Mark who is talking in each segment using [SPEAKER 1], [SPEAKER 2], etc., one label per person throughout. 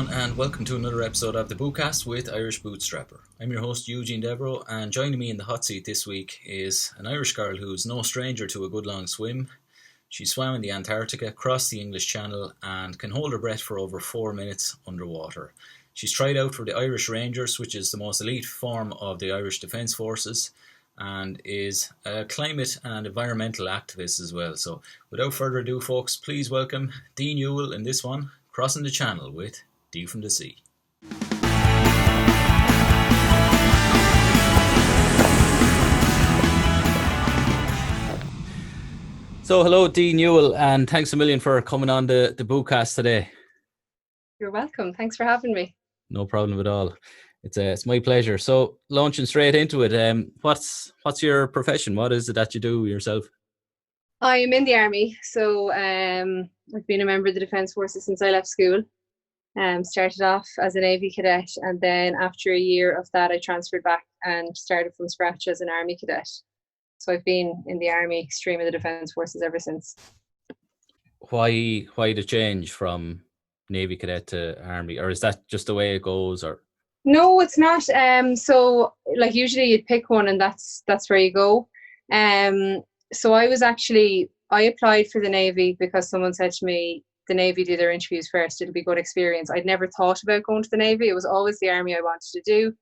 [SPEAKER 1] everyone, and welcome to another episode of the Bootcast with Irish Bootstrapper. I'm your host, Eugene Devereaux, and joining me in the hot seat this week is an Irish girl who's no stranger to a good long swim. She swam in the Antarctica, crossed the English Channel, and can hold her breath for over 4 minutes underwater. She's tried out for the Irish Rangers, which is the most elite form of the Irish Defence Forces, and is a climate and environmental activist as well. So without further ado, folks, please welcome Dee Newell in this one, Crossing the Channel with Dee from the Sea. So hello, Dee Newell, and thanks a million for coming on the Bootcast today.
[SPEAKER 2] You're welcome. Thanks for having me.
[SPEAKER 1] No problem at all. It's my pleasure. So launching straight into it, what's your profession? What is it that you do yourself?
[SPEAKER 2] I am in the army, so I've been a member of the Defence Forces since I left school. Started off as a Navy cadet, and then after a year of that, I transferred back and started from scratch as an Army cadet. So I've been in the Army stream of the Defence Forces ever since.
[SPEAKER 1] Why the change from Navy cadet to Army, or is that just the way it goes? Or
[SPEAKER 2] no, it's not. So like usually you'd pick one, and that's where you go. So I applied for the Navy because someone said to me, the Navy do their interviews first, it'll be good experience. I'd never thought about going to the Navy. It was always the Army I wanted to do.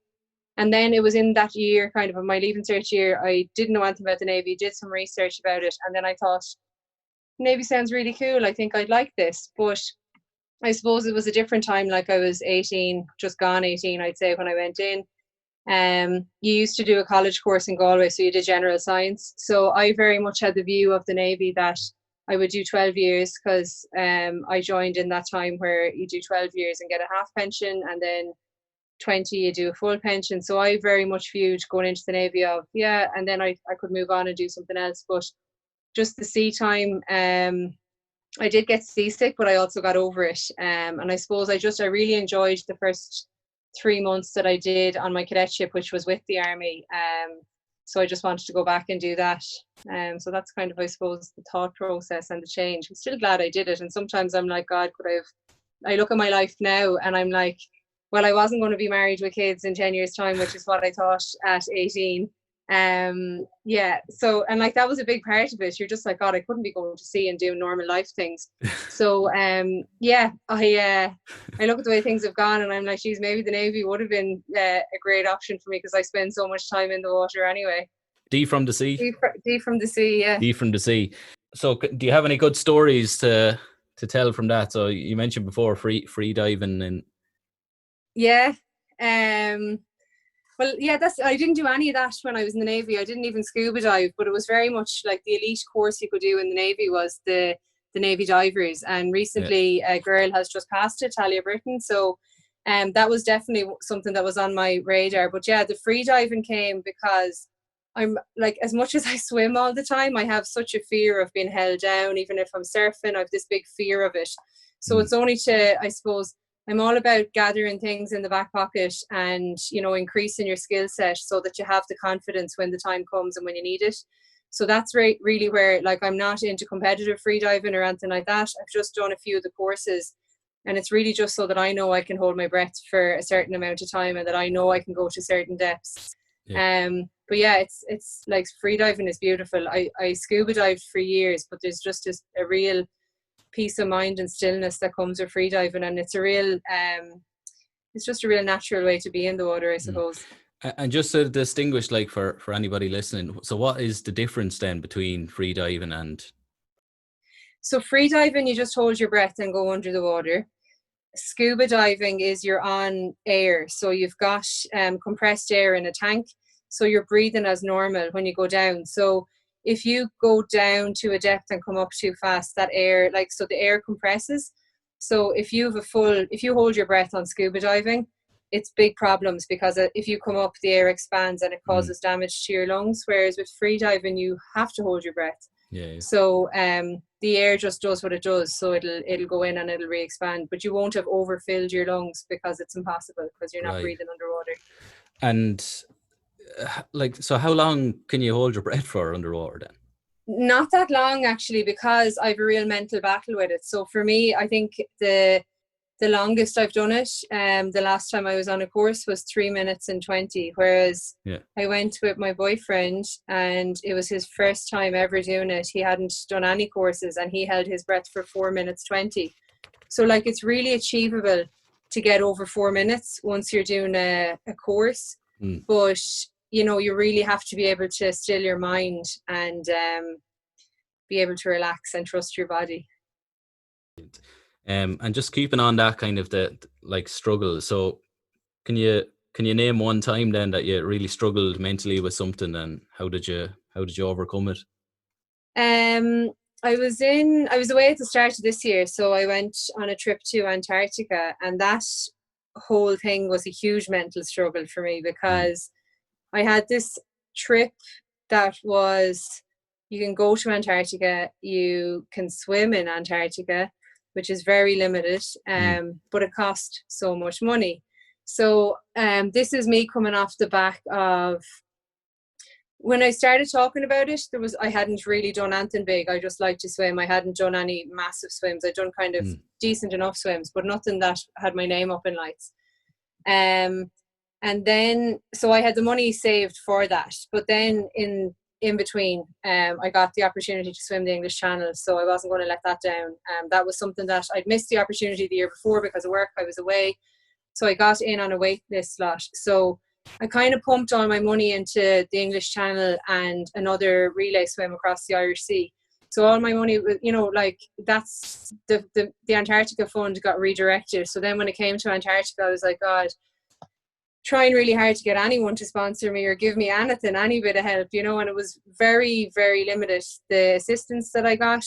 [SPEAKER 2] And then it was in that year, kind of in my leaving cert year, I didn't know anything about the Navy, did some research about it, and then I thought, Navy sounds really cool, I think I'd like this. But I suppose it was a different time, like I was 18, just gone 18, I'd say, when I went in. You used to do a college course in Galway, so you did general science. So I very much had the view of the Navy that I would do 12 years because I joined in that time where you do 12 years and get a half pension, and then 20 you do a full pension. So I very much viewed going into the Navy of, and then I could move on and do something else. But just the sea time, I did get seasick, but I also got over it. And I suppose I really enjoyed the first 3 months that I did on my cadetship, which was with the Army. So I just wanted to go back and do that. So that's kind of, I suppose, the thought process and the change. I'm still glad I did it. And sometimes I'm like, God, I look at my life now and I'm like, well, I wasn't going to be married with kids in 10 years' time, which is what I thought at 18. So, and like, that was a big part of it. You're just like, God, I couldn't be going to sea and doing normal life things. So, I look at the way things have gone and I'm like, geez, maybe the Navy would have been a great option for me because I spend so much time in the water anyway.
[SPEAKER 1] Dee from the Sea?
[SPEAKER 2] Dee from the Sea, yeah.
[SPEAKER 1] Dee from the Sea. So do you have any good stories to tell from that? So you mentioned before free diving and...
[SPEAKER 2] Yeah. Well, yeah, I didn't do any of that when I was in the Navy. I didn't even scuba dive, but it was very much like the elite course you could do in the Navy was the Navy divers. And recently a girl has just passed it, Talia Britton. So that was definitely something that was on my radar. But yeah, the free diving came because I'm like, as much as I swim all the time, I have such a fear of being held down. Even if I'm surfing, I have this big fear of it. So it's only I suppose, I'm all about gathering things in the back pocket and, increasing your skill set so that you have the confidence when the time comes and when you need it. So that's really where, like, I'm not into competitive freediving or anything like that. I've just done a few of the courses, and it's really just so that I know I can hold my breath for a certain amount of time and that I know I can go to certain depths. Yeah. But yeah, it's like freediving is beautiful. I scuba dived for years, but there's just a real peace of mind and stillness that comes with freediving, and it's just a real natural way to be in the water, I suppose.
[SPEAKER 1] And just to distinguish, like for anybody listening, so what is the difference then between freediving and...
[SPEAKER 2] So freediving, you just hold your breath and go under the water. Scuba diving is you're on air, so you've got compressed air in a tank, so you're breathing as normal when you go down. So if you go down to a depth and come up too fast, that air, so the air compresses. So if you hold your breath on scuba diving, it's big problems because if you come up, the air expands and it causes damage to your lungs. Whereas with free diving, you have to hold your breath.
[SPEAKER 1] Yeah.
[SPEAKER 2] So the air just does what it does. So it'll go in and it'll re-expand, but you won't have overfilled your lungs because it's impossible because you're not breathing underwater.
[SPEAKER 1] And so how long can you hold your breath for underwater then?
[SPEAKER 2] Not that long, actually, because I have a real mental battle with it. So for me, I think the the longest I've done it, the last time I was on a course was 3 minutes and 20, whereas I went with my boyfriend and it was his first time ever doing it. He hadn't done any courses and he held his breath for 4 minutes 20. So like it's really achievable to get over 4 minutes once you're doing a course. But you know, you really have to be able to still your mind and be able to relax and trust your body.
[SPEAKER 1] And just keeping on that kind of the like struggle. So can you name one time then that you really struggled mentally with something, and how did you overcome it?
[SPEAKER 2] I was away at the start of this year, so I went on a trip to Antarctica, and that whole thing was a huge mental struggle for me because I had this trip that was, you can go to Antarctica, you can swim in Antarctica, which is very limited, but it cost so much money. So this is me coming off the back of, when I started talking about it, I hadn't really done anything big. I just liked to swim. I hadn't done any massive swims. I'd done kind of decent enough swims, but nothing that had my name up in lights. And then, so I had the money saved for that. But then in between, I got the opportunity to swim the English Channel, so I wasn't going to let that down. That was something that I'd missed the opportunity the year before because of work. I was away, so I got in on a wait list slot. So I kind of pumped all my money into the English Channel and another relay swim across the Irish Sea. So all my money, you know, like that's the Antarctica fund got redirected. So then when it came to Antarctica, I was like, God, trying really hard to get anyone to sponsor me or give me anything, any bit of help, you know, and it was very, very limited, the assistance that I got.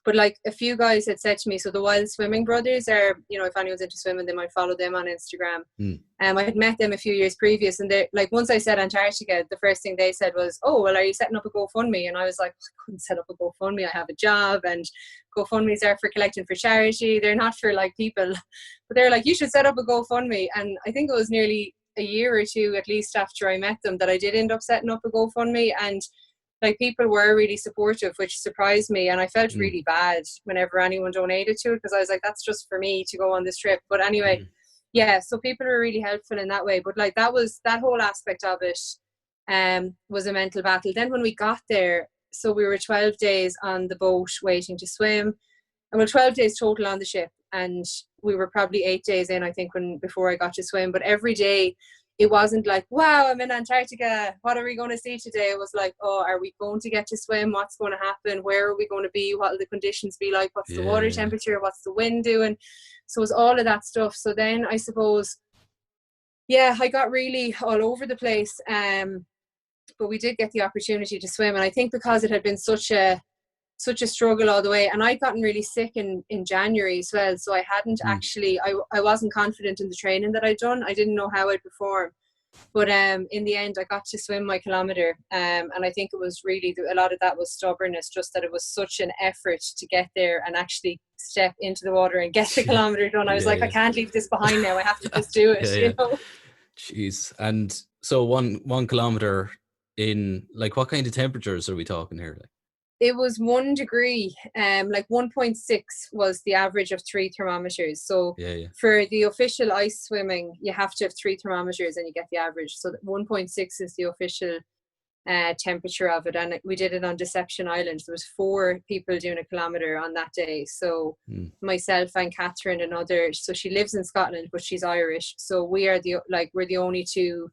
[SPEAKER 2] But like a few guys had said to me, so the Wild Swimming Brothers are, you know, if anyone's into swimming, they might follow them on Instagram. I had met them a few years previous, and they, like, once I said Antarctica, the first thing they said was, oh, well, are you setting up a GoFundMe? And I was like, I couldn't set up a GoFundMe. I have a job, and GoFundMes are for collecting for charity. They're not for like people. But they're like, you should set up a GoFundMe. And I think it was nearly a year or two at least after I met them that I did end up setting up a GoFundMe, and like people were really supportive, which surprised me, and I felt really bad whenever anyone donated to it because I was like, that's just for me to go on this trip. But anyway, yeah, so people were really helpful in that way. But like that whole aspect of it was a mental battle. Then when we got there, so we were 12 days on the boat waiting to swim, and well, 12 days total on the ship, and we were probably 8 days in, I think, before I got to swim. But every day it wasn't like, wow, I'm in Antarctica, what are we going to see today? It was like, oh, are we going to get to swim? What's going to happen? Where are we going to be? What will the conditions be like? What's the water temperature? What's the wind doing? So it was all of that stuff. So then I suppose, yeah, I got really all over the place. But we did get the opportunity to swim. And I think because it had been such a struggle all the way, and I'd gotten really sick in January as well, so I hadn't actually, I wasn't confident in the training that I'd done. I didn't know how I'd perform, but in the end I got to swim my kilometre, and I think it was really a lot of that was stubbornness, just that it was such an effort to get there and actually step into the water and get the kilometre done. I was I can't leave this behind now, I have to just do it. You know.
[SPEAKER 1] Jeez. And so one kilometre in, like, what kind of temperatures are we talking here? Like,
[SPEAKER 2] it was 1 degree, like 1.6 was the average of 3 thermometers. So for the official ice swimming, you have to have 3 thermometers and you get the average. So 1.6 is the official temperature of it. And we did it on Deception Island. There was 4 people doing a kilometre on that day. So myself and Catherine, another, so she lives in Scotland, but she's Irish. So we're the only 2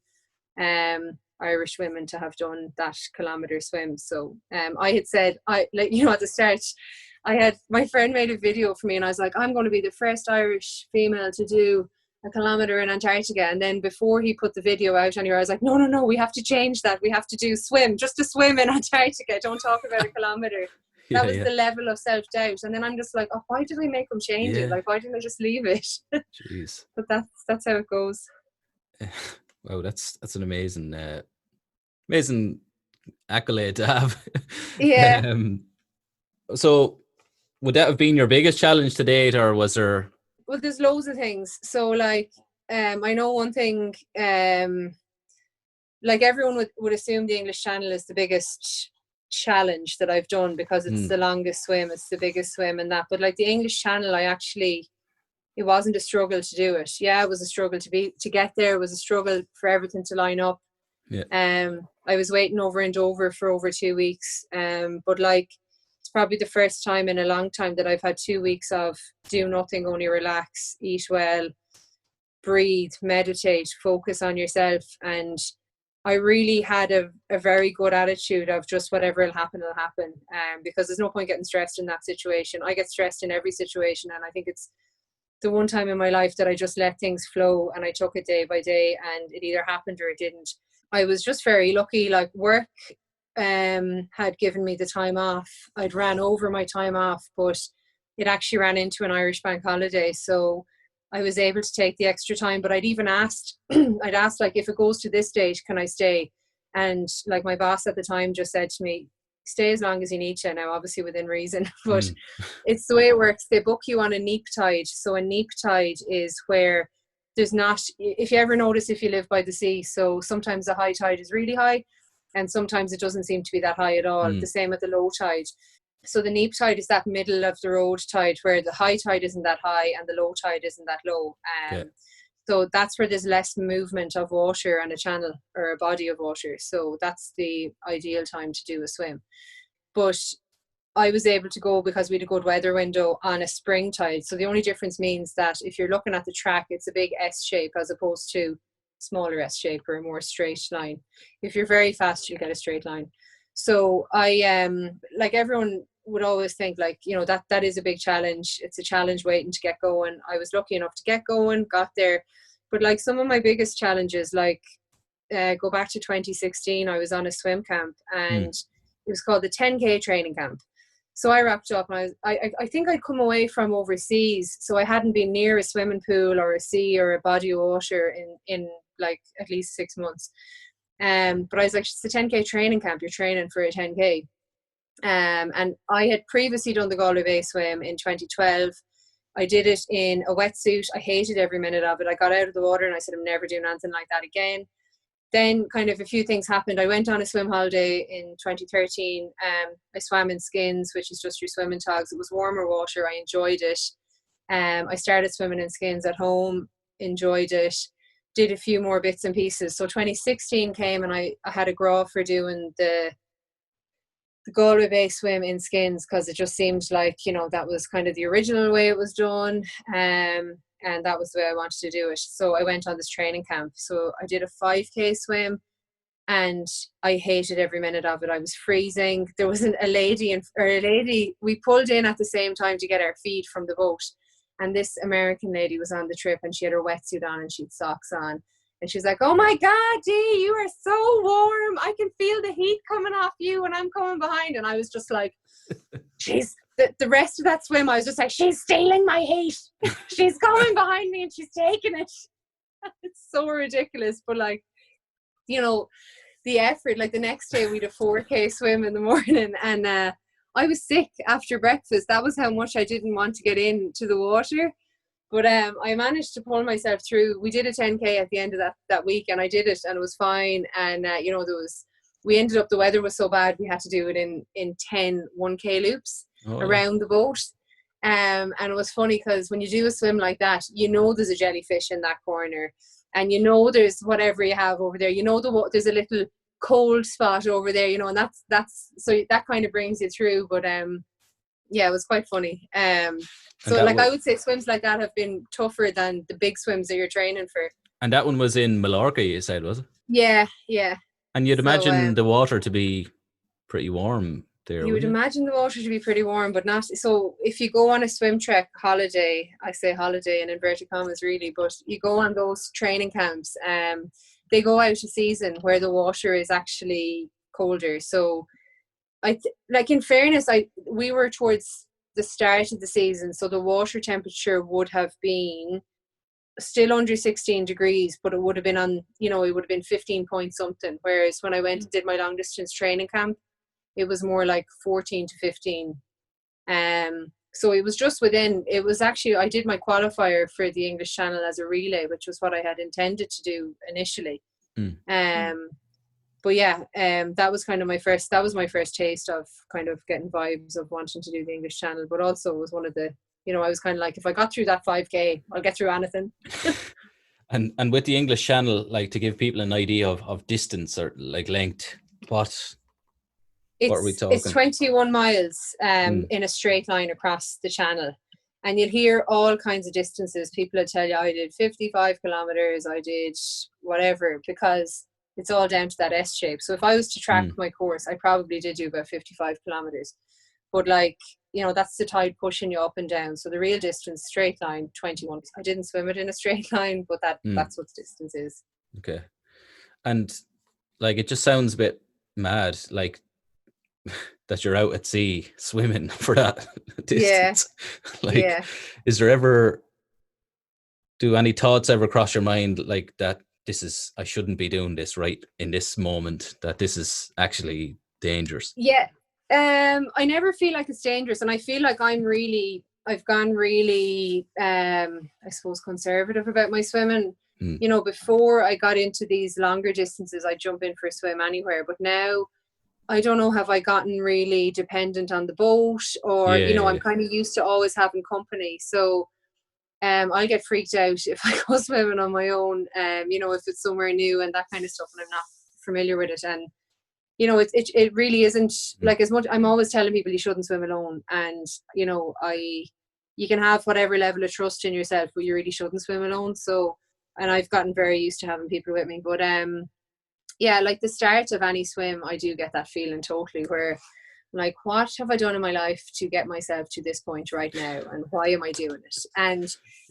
[SPEAKER 2] Irish women to have done that kilometre swim. So I had said, at the start, my friend made a video for me, and I was like, I'm going to be the first Irish female to do a kilometre in Antarctica. And then before he put the video out anywhere, I was like, no, we have to change that. We have to do just a swim in Antarctica. Don't talk about a kilometre. That was the level of self-doubt. And then I'm just like, oh, why did I make them change it? Like, why didn't I just leave it?
[SPEAKER 1] Jeez.
[SPEAKER 2] But that's how it goes.
[SPEAKER 1] Wow, that's an amazing accolade to have.
[SPEAKER 2] Yeah.
[SPEAKER 1] So would that have been your biggest challenge to date, or was there?
[SPEAKER 2] Well, there's loads of things. So like, I know one thing, like everyone would assume the English Channel is the biggest challenge that I've done because it's the longest swim, it's the biggest swim and that. But like the English Channel, I actually it wasn't a struggle to do it. Yeah, it was a struggle to get there. It was a struggle for everything to line up.
[SPEAKER 1] Yeah.
[SPEAKER 2] I was waiting over in Dover for over 2 weeks. But like, it's probably the first time in a long time that I've had 2 weeks of do nothing, only relax, eat well, breathe, meditate, focus on yourself. And I really had a very good attitude of just whatever will happen, because there's no point getting stressed in that situation. I get stressed in every situation, and I think it's the one time in my life that I just let things flow and I took it day by day, and it either happened or it didn't. I was just very lucky. Like, work had given me the time off. I'd ran over my time off, but it actually ran into an Irish bank holiday, so I was able to take the extra time. But I'd even asked I'd asked, like, if it goes to this date, can I stay? And like, my boss at the time just said to me, stay as long as you need to. Now, obviously within reason, but it's the way it works. They book you on a neap tide. So a neap tide is where there's not, if you ever notice, if you live by the sea, so sometimes the high tide is really high and sometimes it doesn't seem to be that high at all. The same with the low tide. So the neap tide is that middle of the road tide where the high tide isn't that high and the low tide isn't that low. So that's where there's less movement of water on a channel or a body of water. So that's the ideal time to do a swim. But I was able to go because we had a good weather window on a spring tide. So the only difference means that if you're looking at the track, it's a big S shape as opposed to smaller S shape or a more straight line. If you're very fast, you get a straight line. So I like, everyone would always think, like, you know, that is a big challenge. It's a challenge waiting to get going. I was lucky enough to get going, got there. But like, some of my biggest challenges, like, go back to 2016, I was on a swim camp and it was called the 10K training camp. So I wrapped up and I think I'd come away from overseas. So I hadn't been near a swimming pool or a sea or a body of water in like at least 6 months. But I was like, it's a 10K training camp. You're training for a 10K. And I had previously done the Galway Bay swim in 2012. I did it in a wetsuit. I hated every minute of it. I got out of the water and I said, I'm never doing anything like that again. Then kind of a few things happened. I went on a swim holiday in 2013. I swam in Skins, which is just your swimming togs. It was warmer water. I enjoyed it. I started swimming in Skins at home, enjoyed it, did a few more bits and pieces. So 2016 came and I had a graw for doing the Galway Bay swim in Skins, because it just seemed like, you know, that was kind of the original way it was done. And that was the way I wanted to do it. So I went on this training camp. So I did a 5K swim and I hated every minute of it. I was freezing. There was a lady, we pulled in at the same time to get our feed from the boat. And this American lady was on the trip and she had her wetsuit on and she had socks on. And she's like, oh my God, Dee, you are so warm. I can feel the heat coming off you when I'm coming behind. And I was just like, she's, the rest of that swim, I was just like, she's stealing my heat. She's coming behind me and she's taking it. It's so ridiculous. But like, you know, the effort, like the next day we had a 4K swim in the morning and I was sick after breakfast. That was how much I didn't want to get into the water. But I managed to pull myself through. We did a 10K at the end of that week and I did it and it was fine. And, you know, we ended up, the weather was so bad, we had to do it in 10 1K loops around the boat. And it was funny because when you do a swim like that, you know there's a jellyfish in that corner and you know there's whatever you have over there. You know there's a little cold spot over there, you know, and that's so that kind of brings you through. But yeah, it was quite funny. So like I would say swims like that have been tougher than the big swims that you're training for.
[SPEAKER 1] And that one was in Mallorca, you said, was it?
[SPEAKER 2] Yeah.
[SPEAKER 1] And you'd imagine the water to be pretty warm there.
[SPEAKER 2] You would imagine the water to be pretty warm, but not. So if you go on a swim trek holiday, I say holiday in inverted commas really, but you go on those training camps, they go out a season where the water is actually colder. So like in fairness, we were towards the start of the season, so the water temperature would have been still under 16 degrees, but it would have been on, you know, it would have been 15 point something. Whereas when I went and did my long distance training camp, it was more like 14 to 15. So it was just within, it was actually, I did my qualifier for the English Channel as a relay, which was what I had intended to do initially. But yeah, that was kind of my first taste of kind of getting vibes of wanting to do the English Channel, but also it was one of the you know, I was kind of like, if I got through that 5K, I'll get through anything.
[SPEAKER 1] And with the English Channel, like to give people an idea of distance or like length, what are we talking?
[SPEAKER 2] It's 21 miles in a straight line across the channel. And you'll hear all kinds of distances. People will tell you, I did 55 kilometers, I did whatever, because it's all down to that S shape. So if I was to track my course, I probably did do about 55 kilometers. But like, you know, that's the tide pushing you up and down. So the real distance, straight line, 21. I didn't swim it in a straight line, but that's what the distance is.
[SPEAKER 1] Okay. And like, it just sounds a bit mad, like that you're out at sea swimming for that distance.
[SPEAKER 2] Yeah.
[SPEAKER 1] Like,
[SPEAKER 2] yeah.
[SPEAKER 1] Is there ever, do any thoughts ever cross your mind like that I shouldn't be doing this right in this moment, that this is actually dangerous?
[SPEAKER 2] Yeah. I never feel like it's dangerous, and I feel like I've gone really, I suppose, conservative about my swimming. You know, before I got into these longer distances, I'd jump in for a swim anywhere. But now, I don't know, have I gotten really dependent on the boat, or, you know, I'm kind of used to always having company. So I'll get freaked out if I go swimming on my own, you know, if it's somewhere new and that kind of stuff, and I'm not familiar with it. And you know, it really isn't like, as much, I'm always telling people you shouldn't swim alone, and you know, you can have whatever level of trust in yourself, but you really shouldn't swim alone. So, and I've gotten very used to having people with me. But yeah, like the start of any swim, I do get that feeling totally, where like, what have I done in my life to get myself to this point right now, and why am I doing it? And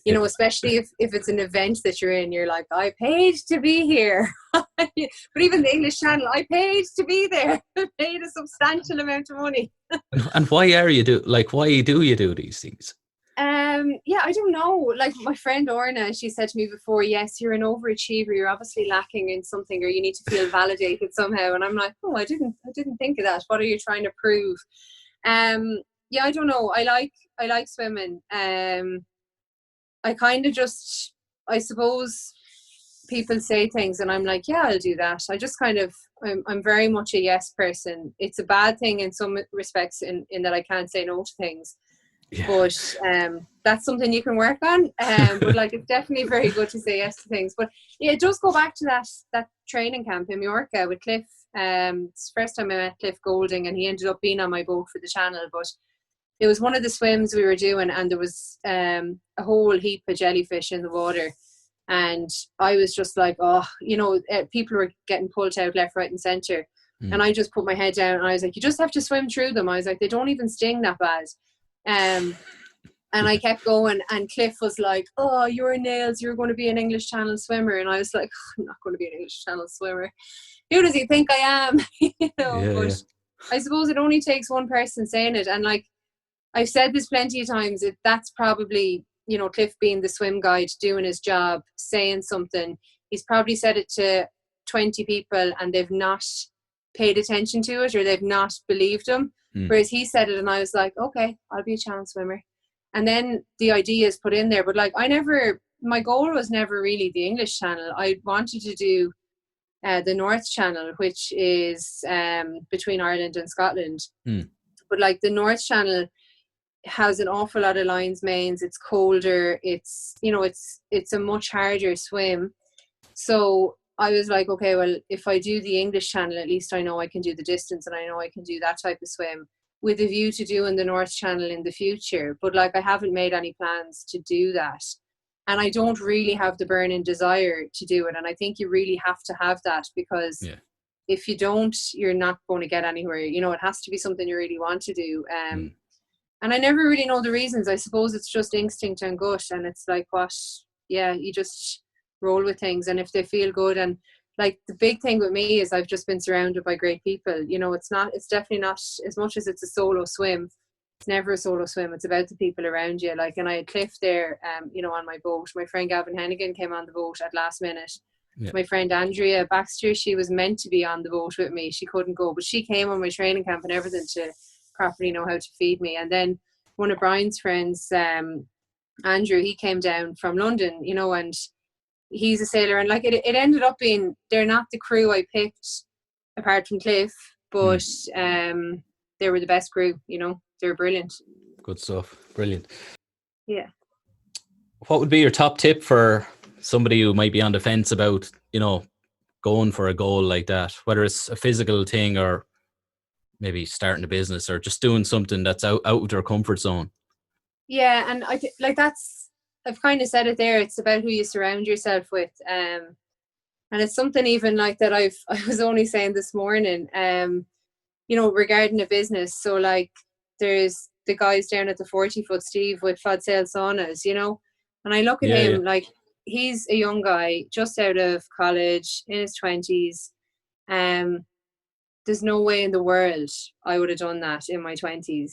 [SPEAKER 2] you know, especially if it's an event that you're in, you're like, I paid to be here. But even the English Channel, I paid to be there. I paid a substantial amount of money.
[SPEAKER 1] And why do you do these things?
[SPEAKER 2] Yeah, I don't know. Like my friend Orna, she said to me before, yes, you're an overachiever, you're obviously lacking in something, or you need to feel validated somehow. And I'm like, oh, I didn't think of that. What are you trying to prove? Yeah, I don't know. I like swimming. I kind of just, I suppose people say things and I'm like, yeah, I'll do that. I just kind of, I'm very much a yes person. It's a bad thing in some respects in that I can't say no to things. Yeah. But that's something you can work on. But like, it's definitely very good to say yes to things. But yeah, it does go back to that training camp in Mallorca with Cliff. It's the first time I met Cliff Golding, and he ended up being on my boat for the channel. But it was one of the swims we were doing, and there was a whole heap of jellyfish in the water. And I was just like, oh, you know, people were getting pulled out left, right, and centre. And I just put my head down and I was like, you just have to swim through them. I was like, they don't even sting that bad. And I kept going, and Cliff was like, oh, you're nails, you're going to be an English Channel swimmer. And I was like, I'm not going to be an English Channel swimmer. Who does he think I am? You know,
[SPEAKER 1] yeah,
[SPEAKER 2] but I suppose it only takes one person saying it. And like, I've said this plenty of times, that's probably, you know, Cliff being the swim guide, doing his job, saying something. He's probably said it to 20 people and they've not paid attention to it, or they've not believed him. Whereas he said it and I was like, okay, I'll be a channel swimmer. And then the idea is put in there. But like, my goal was never really the English Channel. I wanted to do the North Channel, which is between Ireland and Scotland. But like the North Channel has an awful lot of lines mains. It's colder. It's, you know, it's a much harder swim. So I was like, okay, well, if I do the English Channel, at least I know I can do the distance, and I know I can do that type of swim, with a view to doing the North Channel in the future. But like, I haven't made any plans to do that. And I don't really have the burning desire to do it. And I think you really have to have that, because if you don't, you're not going to get anywhere. You know, it has to be something you really want to do. And I never really know the reasons. I suppose it's just instinct and gut. And it's like, you just roll with things. And if they feel good, and like the big thing with me is I've just been surrounded by great people. You know, it's definitely not, as much as it's a solo swim, it's never a solo swim. It's about the people around you. Like, and I had Cliff there, you know, on my boat. My friend Gavin Hennigan came on the boat at last minute. Yeah. My friend Andrea Baxter, she was meant to be on the boat with me. She couldn't go, but she came on my training camp and everything to properly know how to feed me. And then one of Brian's friends, Andrew, he came down from London, you know, and he's a sailor. And like, it ended up being, they're not the crew I picked apart from Cliff, but they were the best crew, you know. They're brilliant.
[SPEAKER 1] Good stuff. Brilliant.
[SPEAKER 2] Yeah.
[SPEAKER 1] What would be your top tip for somebody who might be on the fence about, going for a goal like that, whether it's a physical thing or maybe starting a business or just doing something that's out of their comfort zone?
[SPEAKER 2] Yeah, and I've kind of said it there. It's about who you surround yourself with. And it's something even like that I was only saying this morning, regarding a business. So like there's the guys down at the 40-foot Steve with Fad Sale Saunas, and I look at
[SPEAKER 1] Yeah,
[SPEAKER 2] him like he's a young guy just out of college in his 20s. There's no way in the world I would have done that in my 20s,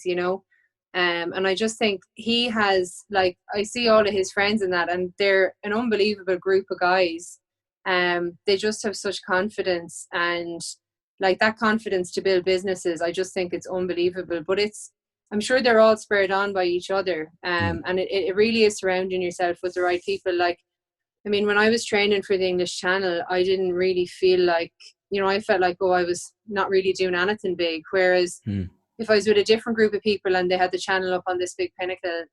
[SPEAKER 2] and I just think he has, like, I see all of his friends in that, and they're an unbelievable group of guys. They just have such confidence, and like that confidence to build businesses, I just think it's unbelievable. But I'm sure they're all spurred on by each other. And it really is surrounding yourself with the right people. Like, I mean, when I was training for the English Channel, I didn't really feel like, I felt like, I was not really doing anything big. Whereas if I was with a different group of people and they had the channel up on this big pinnacle,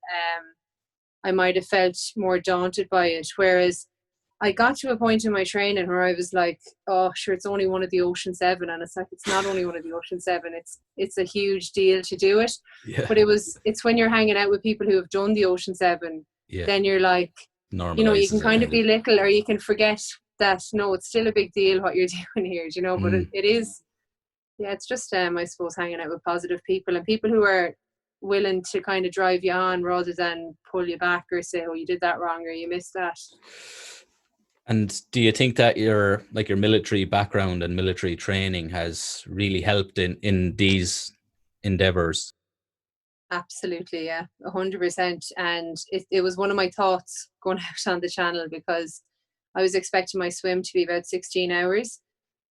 [SPEAKER 2] I might have felt more daunted by it. Whereas I got to a point in my training where I was like, oh, sure, it's only one of the Ocean Seven. And it's like, it's not only one of the Ocean Seven. It's a huge deal to do it.
[SPEAKER 1] Yeah.
[SPEAKER 2] But it's when you're hanging out with people who have done the Ocean Seven, then you're like, you can kind of belittle, or you can forget that, no, it's still a big deal what you're doing here, but it is, it's just, I suppose, hanging out with positive people and people who are willing to kind of drive you on rather than pull you back or say, oh, you did that wrong or you missed that.
[SPEAKER 1] And do you think that your military background and military training has really helped in these endeavors?
[SPEAKER 2] Absolutely, yeah, 100%. And it was one of my thoughts going out on the channel, because I was expecting my swim to be about 16 hours.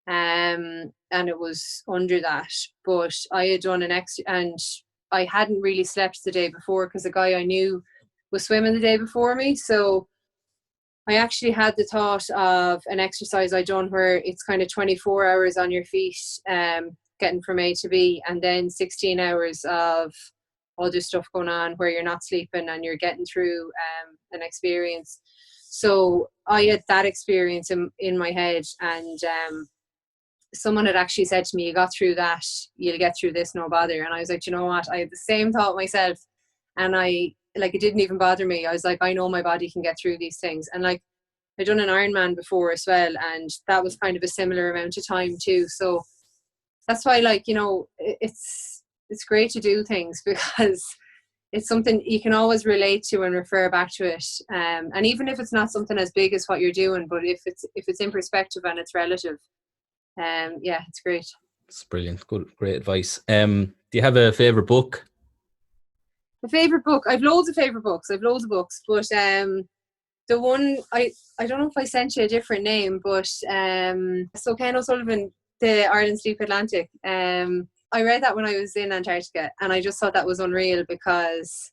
[SPEAKER 2] And it was under that. But I had done an extra, and I hadn't really slept the day before because a guy I knew was swimming the day before me. So I actually had the thought of an exercise I done where it's kind of 24 hours on your feet, getting from A to B, and then 16 hours of other stuff going on where you're not sleeping and you're getting through an experience. So I had that experience in my head, and someone had actually said to me, you got through that, you'll get through this, no bother. And I was like, you know what, I had the same thought myself, and it didn't even bother me. I was like, I know my body can get through these things. And like, I'd done an Ironman before as well, and that was kind of a similar amount of time too. So that's why, it's great to do things, because it's something you can always relate to and refer back to it. And even if it's not something as big as what you're doing, but if it's in perspective and it's relative, it's great.
[SPEAKER 1] It's brilliant. Great advice. Do you have a favorite book?
[SPEAKER 2] A favorite book? I've loads of favorite books. But the one I don't know if I sent you a different name, but so Ken O'Sullivan, The Ireland's Deep Atlantic. I read that when I was in Antarctica, and I just thought that was unreal, because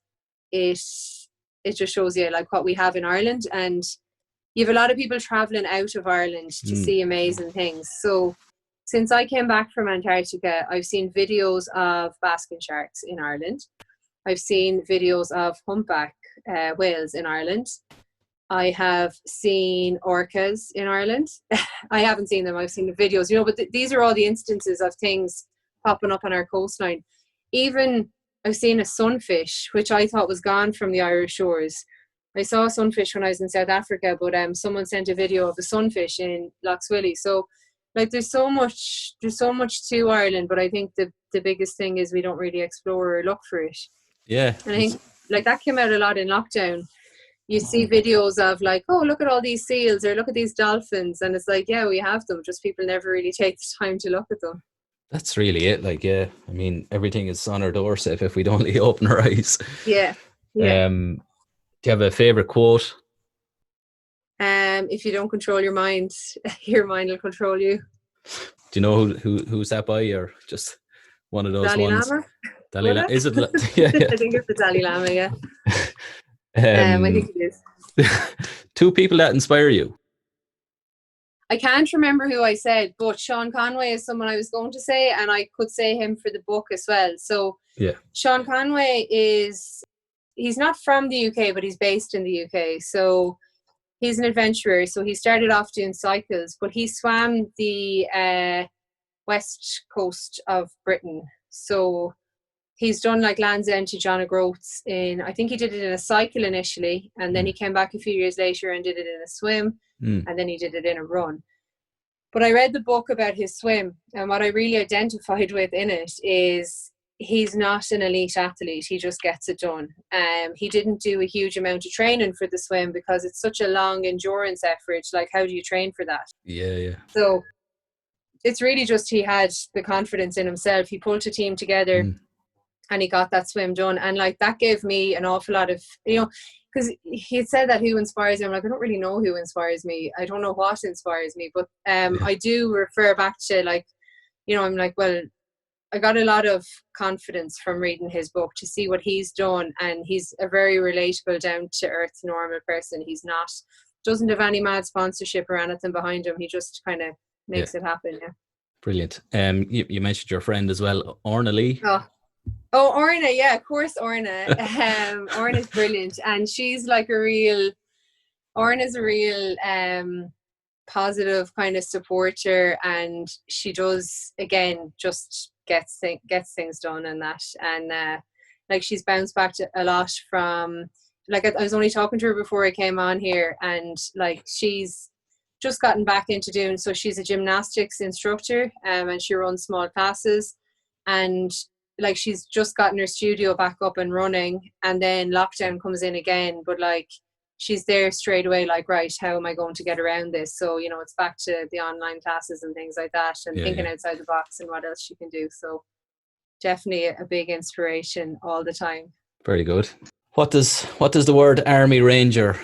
[SPEAKER 2] it just shows you like what we have in Ireland, and you have a lot of people traveling out of Ireland to see amazing things. So since I came back from Antarctica, I've seen videos of basking sharks in Ireland. I've seen videos of humpback whales in Ireland. I have seen orcas in Ireland. I haven't seen them. I've seen the videos, but these are all the instances of things popping up on our coastline. Even I've seen a sunfish, which I thought was gone from the Irish shores. I saw a sunfish when I was in South Africa, but someone sent a video of a sunfish in Lough Swilly. So like there's so much to Ireland, but I think the biggest thing is we don't really explore or look for it.
[SPEAKER 1] Yeah.
[SPEAKER 2] And I think like that came out a lot in lockdown. You see videos of like, oh, look at all these seals, or look at these dolphins, and it's like, yeah, we have them, just people never really take the time to look at them.
[SPEAKER 1] That's really it. Like, yeah, I mean, everything is on our doorstep if we don't only open our eyes.
[SPEAKER 2] Yeah.
[SPEAKER 1] Do you have a favorite quote?
[SPEAKER 2] If you don't control your mind will control you.
[SPEAKER 1] Do you know who's that by, or just one of those
[SPEAKER 2] Dalai
[SPEAKER 1] ones?
[SPEAKER 2] Lama?
[SPEAKER 1] Dalai Lama. Is it? Yeah.
[SPEAKER 2] I think it's the Dalai Lama, yeah. I think it is.
[SPEAKER 1] Two people that inspire you.
[SPEAKER 2] I can't remember who I said, but Sean Conway is someone I was going to say, and I could say him for the book as well. So yeah, Sean Conway he's not from the UK, but he's based in the UK. So he's an adventurer. So he started off doing cycles, but he swam the west coast of Britain. So he's done like Land's End to John O'Groats in, I think he did it in a cycle initially, and then he came back a few years later and did it in a swim, and then he did it in a run. But I read the book about his swim, and what I really identified with in it is he's not an elite athlete. He just gets it done. He didn't do a huge amount of training for the swim because it's such a long endurance effort. Like, how do you train for that?
[SPEAKER 1] Yeah.
[SPEAKER 2] So it's really just he had the confidence in himself. He pulled a team together and he got that swim done. And like, that gave me an awful lot of, because he had said that who inspires me. I'm like, I don't really know who inspires me. I don't know what inspires me. But I do refer back to, like, I'm like, well, I got a lot of confidence from reading his book to see what he's done. And he's a very relatable, down-to-earth, normal person. He's doesn't have any mad sponsorship or anything behind him. He just kind of makes it happen. Yeah.
[SPEAKER 1] Brilliant. You mentioned your friend as well, Orna Lee.
[SPEAKER 2] Oh, Orna, yeah, of course, Orna. Orna's brilliant, and she's like Orna's a real positive kind of supporter, and she does, again, just gets things done and that, and like, she's bounced back a lot from, like, I was only talking to her before I came on here, and like, she's just gotten back into doing, so she's a gymnastics instructor, and she runs small classes, and like, she's just gotten her studio back up and running, and then lockdown comes in again, but like, she's there straight away, like, right, how am I going to get around this? So, it's back to the online classes and things like that, and thinking outside the box and what else she can do. So definitely a big inspiration all the time.
[SPEAKER 1] Very good. What does the word Army Ranger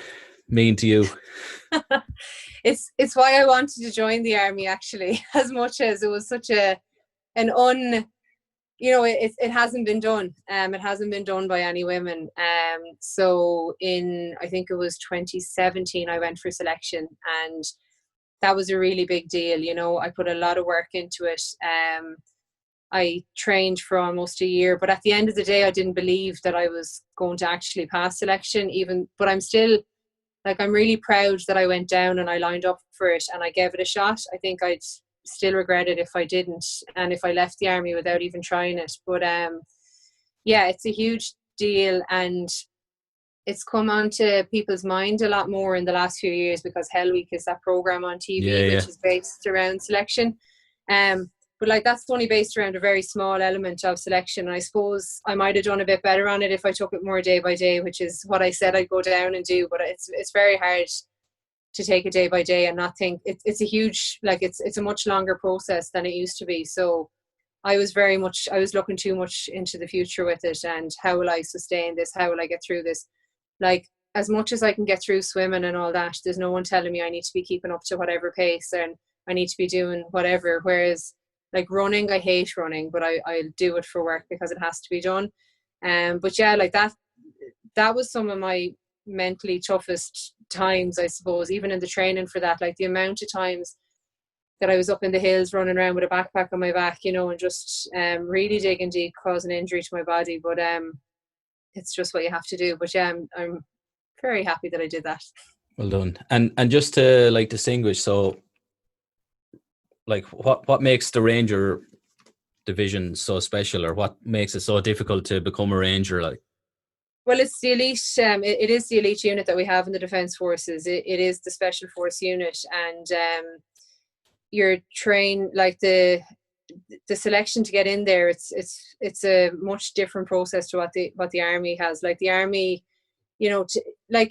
[SPEAKER 1] mean to you?
[SPEAKER 2] It's why I wanted to join the army, actually, as much as it was such it hasn't been done. It hasn't been done by any women. So I think it was 2017, I went for selection, and that was a really big deal. I put a lot of work into it. I trained for almost a year, but at the end of the day, I didn't believe that I was going to actually pass selection, but I'm still, like, I'm really proud that I went down and I lined up for it and I gave it a shot. I think I'd still regret it if I didn't, and if I left the army without even trying it. But it's a huge deal, and it's come onto people's mind a lot more in the last few years, because Hell Week is that program on TV which is based around selection. But like, that's only based around a very small element of selection. And I suppose I might have done a bit better on it if I took it more day by day, which is what I said I'd go down and do. But it's very hard to take it day by day and not think it's a huge, like, it's a much longer process than it used to be. So I was looking too much into the future with it, and how will I sustain this? How will I get through this? Like, as much as I can get through swimming and all that, there's no one telling me I need to be keeping up to whatever pace and I need to be doing whatever. Whereas, like, running, I hate running, but I'll do it for work because it has to be done. But yeah, like, that was some of my mentally toughest times, I suppose, even in the training for that. Like, the amount of times that I was up in the hills running around with a backpack on my back, and just really digging deep, causing injury to my body. But it's just what you have to do. But yeah, I'm very happy that I did that.
[SPEAKER 1] Well done. And just to, like, distinguish, so, like, what makes the Ranger division so special, or what makes it so difficult to become a Ranger? Like,
[SPEAKER 2] well, it's the elite. It is the elite unit that we have in the Defence Forces. It is the Special Force unit, and you're trained, like, the selection to get in there. It's a much different process to what the army has. Like, the army, like,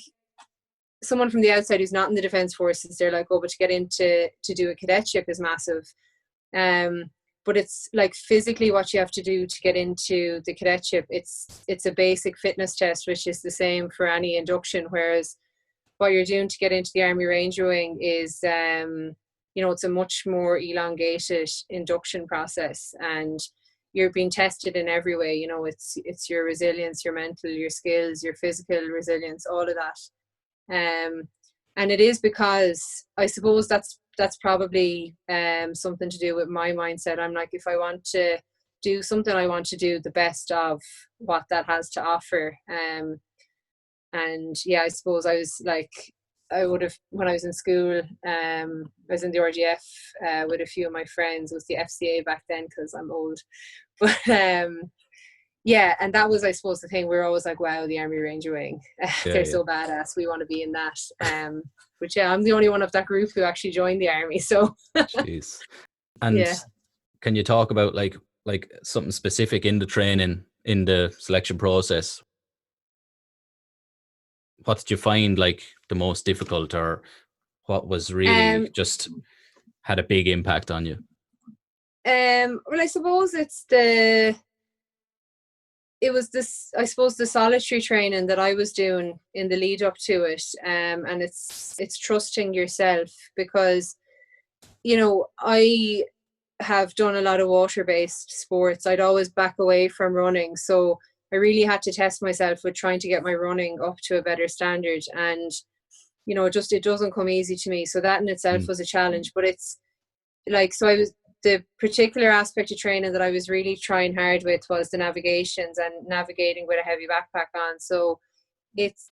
[SPEAKER 2] someone from the outside who's not in the Defence Forces, they're like, oh, but to get into to do a cadetship is massive. But it's like, physically what you have to do to get into the cadetship, it's a basic fitness test, which is the same for any induction. Whereas what you're doing to get into the Army Ranger Wing is, it's a much more elongated induction process, and you're being tested in every way. It's your resilience, your mental, your skills, your physical resilience, all of that. And it is because, I suppose that's probably something to do with my mindset. I'm like, if I want to do something, I want to do the best of what that has to offer. And yeah, I suppose I was like, I would have, when I was in school, I was in the RGF with a few of my friends. It was the FCA back then because I'm old. But yeah, and that was, I suppose, the thing. We were always like, wow, the Army Ranger Wing.
[SPEAKER 1] Yeah,
[SPEAKER 2] They're
[SPEAKER 1] yeah.
[SPEAKER 2] so badass. We want to be in that. But yeah, I'm the only one of that group who actually joined the Army. So
[SPEAKER 1] Jeez. And
[SPEAKER 2] yeah.
[SPEAKER 1] can you talk about like something specific in the training, in the selection process? What did you find like the most difficult, or what was really
[SPEAKER 2] Um,
[SPEAKER 1] just had a big impact on you?
[SPEAKER 2] well, I suppose it was this, I suppose, the solitary training that I was doing in the lead up to it. And it's trusting yourself, because, you know, I have done a lot of water-based sports. I'd always back away from running. So I really had to test myself with trying to get my running up to a better standard. And, you know, it doesn't come easy to me. So that in itself was a challenge. But it's like, so I was, the particular aspect of training that I was really trying hard with was the navigations and navigating with a heavy backpack on. So it's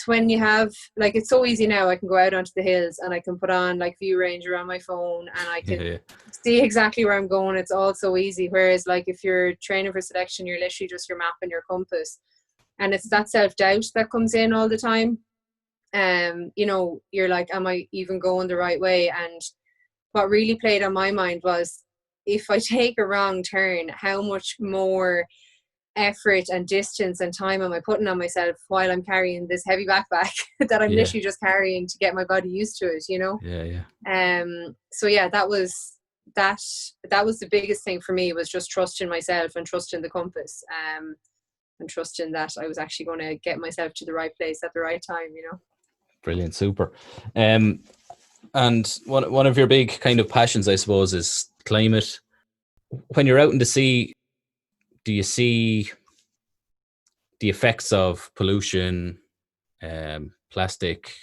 [SPEAKER 2] when you have, like, it's so easy now. I can go out onto the hills and I can put on like View Ranger on my phone and I can
[SPEAKER 1] Yeah.
[SPEAKER 2] see exactly where I'm going. It's all so easy. Whereas like if you're training for selection, you're literally just your map and your compass. And it's that self-doubt that comes in all the time. You know, you're like, am I even going the right way? And what really played on my mind was, if I take a wrong turn, how much more effort and distance and time am I putting on myself while I'm carrying this heavy backpack that I'm
[SPEAKER 1] Yeah.
[SPEAKER 2] literally just carrying to get my body used to it, you know?
[SPEAKER 1] Yeah.
[SPEAKER 2] So yeah, that was the biggest thing for me, was just trusting myself and trusting the compass, and trusting that I was actually going to get myself to the right place at the right time, you know?
[SPEAKER 1] Brilliant. Super. And one of your big kind of passions, I suppose, is climate. When you're out in the sea, do you see the effects of pollution, plastic,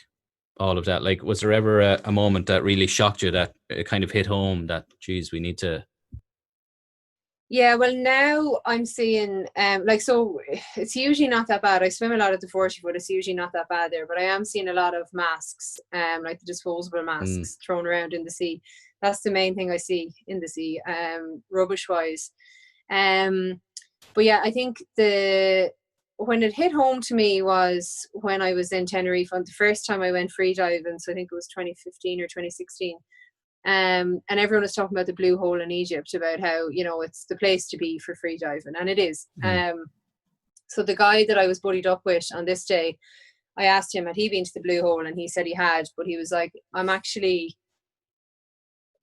[SPEAKER 1] all of that? Like, was there ever a moment that really shocked you, that it kind of hit home that, geez, we need to...
[SPEAKER 2] Yeah, well, now I'm seeing, like, so it's usually not that bad. I swim a lot at the 40 foot, it's usually not that bad there, but I am seeing a lot of masks, like the disposable masks thrown around in the sea. That's the main thing I see in the sea, rubbish wise. But yeah, I think when it hit home to me was when I was in Tenerife on the first time I went free diving. So I think it was 2015 or 2016. And everyone was talking about the blue hole in Egypt, about how, you know, it's the place to be for free diving, and it is. So the guy that I was buddied up with on this day, I asked him, had he been to the blue hole, and he said he had, but he was like,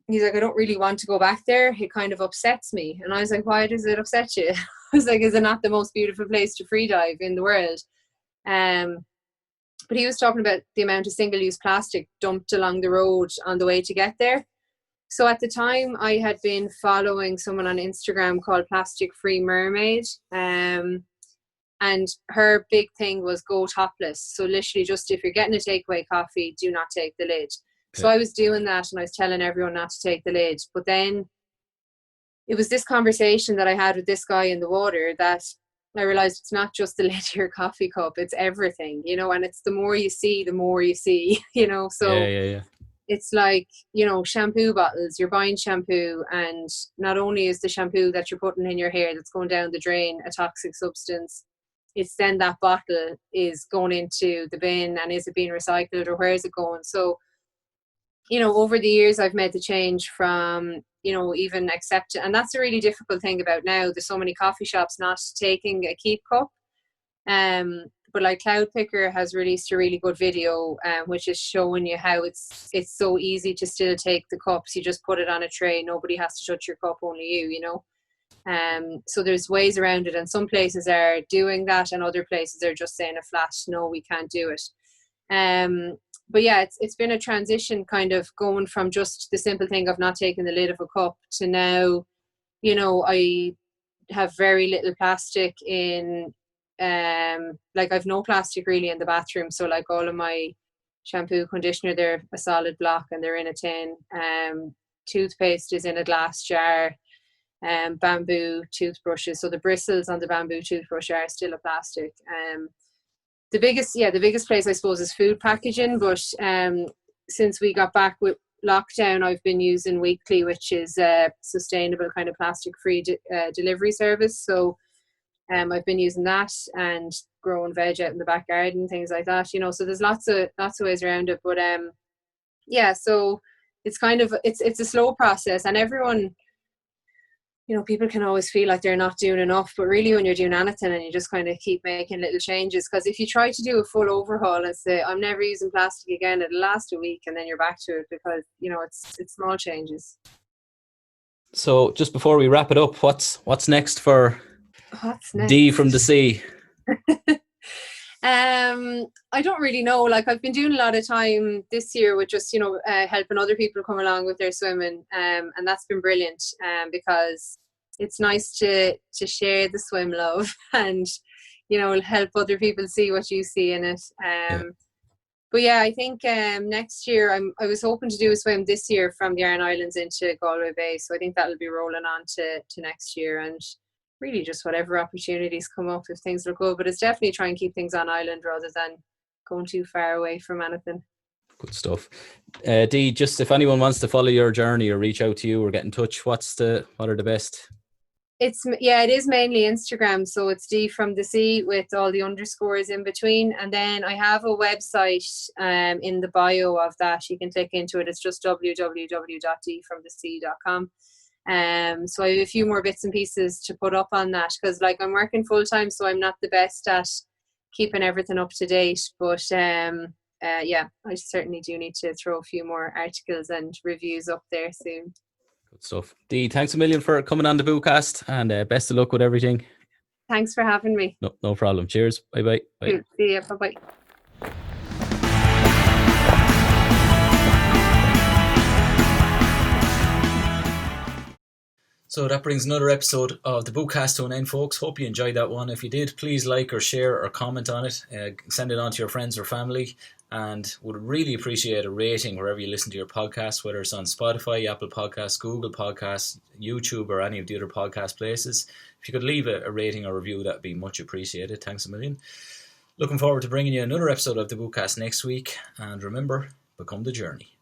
[SPEAKER 2] he's like, I don't really want to go back there. It kind of upsets me. And I was like, why does it upset you? I was like, is it not the most beautiful place to free dive in the world? But he was talking about the amount of single-use plastic dumped along the road on the way to get there. So at the time, I had been following someone on Instagram called Plastic Free Mermaid. And her big thing was go topless. So literally, just if you're getting a takeaway coffee, do not take the lid. So I was doing that, and I was telling everyone not to take the lid. But then it was this conversation that I had with this guy in the water that I realized it's not just the lid of your coffee cup, it's everything, you know, and it's the more you see, you know. So
[SPEAKER 1] Yeah.
[SPEAKER 2] it's like, you know, shampoo bottles, you're buying shampoo, and not only is the shampoo that you're putting in your hair that's going down the drain a toxic substance, it's then that bottle is going into the bin, and is it being recycled, or where is it going? So, you know, over the years I've made the change from, you know, even accept, and that's a really difficult thing about now. There's so many coffee shops not taking a keep cup. But like Cloud Picker has released a really good video, which is showing you how it's so easy to still take the cups. You just put it on a tray. Nobody has to touch your cup, only you know. So there's ways around it, and some places are doing that, and other places are just saying a flat, no, we can't do it. But yeah, it's been a transition, kind of going from just the simple thing of not taking the lid of a cup to now, you know, I have very little plastic in, like I've no plastic really in the bathroom. So like all of my shampoo, conditioner, they're a solid block and they're in a tin. Toothpaste is in a glass jar. Bamboo toothbrushes, so the bristles on the bamboo toothbrush are still a plastic. the biggest place I suppose is food packaging. But since we got back with lockdown, I've been using Weekly, which is a sustainable kind of plastic-free delivery service. So I've been using that and growing veg out in the back garden, things like that. So there's lots of ways around it. But so it's kind of it's a slow process, and everyone, people can always feel like they're not doing enough, but really when you're doing anything and you just kind of keep making little changes, because if you try to do a full overhaul and say, I'm never using plastic again, it'll last a week and then you're back to it, because, it's small changes.
[SPEAKER 1] So just before we wrap it up, what's next for Dee from the sea?
[SPEAKER 2] I don't really know. Like, I've been doing a lot of time this year with just, helping other people come along with their swimming. And that's been brilliant, because it's nice to share the swim love and, help other people see what you see in it. But yeah, I think next year I was hoping to do a swim this year from the Aran Islands into Galway Bay. So I think that'll be rolling on to next year, and really just whatever opportunities come up if things look good. But it's definitely try and keep things on island rather than going too far away from anything.
[SPEAKER 1] Good stuff. Dee, just if anyone wants to follow your journey or reach out to you or get in touch, what are the best?
[SPEAKER 2] It is mainly Instagram, so it's Dee from the sea with all the underscores in between. And then I have a website in the bio of that. You can click into it. It's just www.deefromthesea.com. So I have a few more bits and pieces to put up on that, because I'm working full time, so I'm not the best at keeping everything up to date. But I certainly do need to throw a few more articles and reviews up there soon.
[SPEAKER 1] Good stuff. Dee, thanks a million for coming on the Bootcast, and best of luck with everything.
[SPEAKER 2] Thanks for having me.
[SPEAKER 1] No problem. Cheers. Bye.
[SPEAKER 2] See you. Bye.
[SPEAKER 1] So that brings another episode of the Bootcast to an end, folks. Hope you enjoyed that one. If you did, please like or share or comment on it. Send it on to your friends or family, and would really appreciate a rating wherever you listen to your podcast, whether it's on Spotify, Apple Podcasts, Google Podcasts, YouTube, or any of the other podcast places. If you could leave a rating or review, that would be much appreciated. Thanks a million. Looking forward to bringing you another episode of the Bootcast next week. And remember, become the journey.